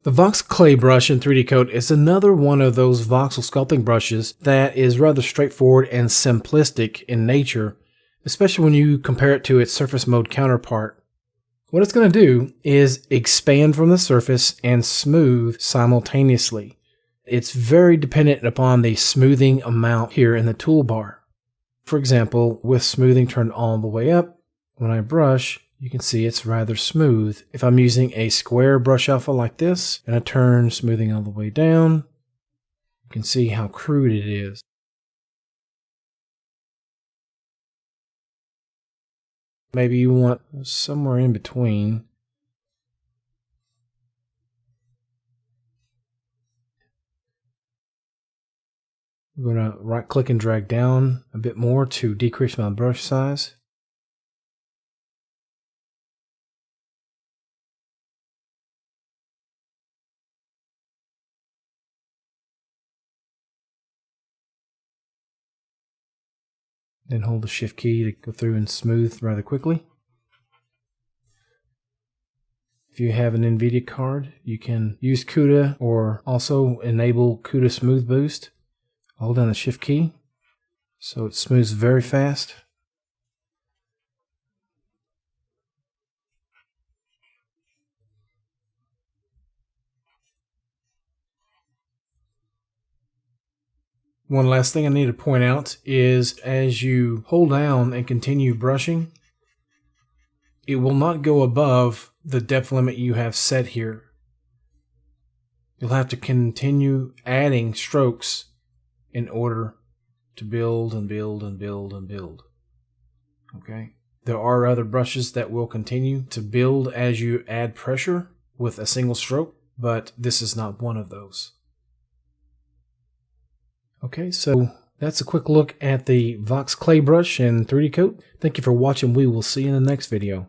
The VoxClay Brush in 3D Coat is another one of those voxel sculpting brushes that is rather straightforward and simplistic in nature, especially when you compare it to its surface mode counterpart. What it's going to do is expand from the surface and smooth simultaneously. It's very dependent upon the smoothing amount here in the toolbar. For example, with smoothing turned all the way up, when I brush, you can see it's rather smooth. If I'm using a square brush alpha like this, and I turn smoothing all the way down, you can see how crude it is. Maybe you want somewhere in between. I'm going to right click and drag down a bit more to decrease my brush size. Then hold the shift key to go through and smooth rather quickly. If you have an NVIDIA card, you can use CUDA or also enable CUDA Smooth Boost. Hold down the shift key so it smooths very fast. One last thing I need to point out is as you hold down and continue brushing, it will not go above the depth limit you have set here. You'll have to continue adding strokes in order to build and build and build and build. Okay? There are other brushes that will continue to build as you add pressure with a single stroke, but this is not one of those. Okay, so that's a quick look at the VoxClay Brush in 3D Coat. Thank you for watching. We will see you in the next video.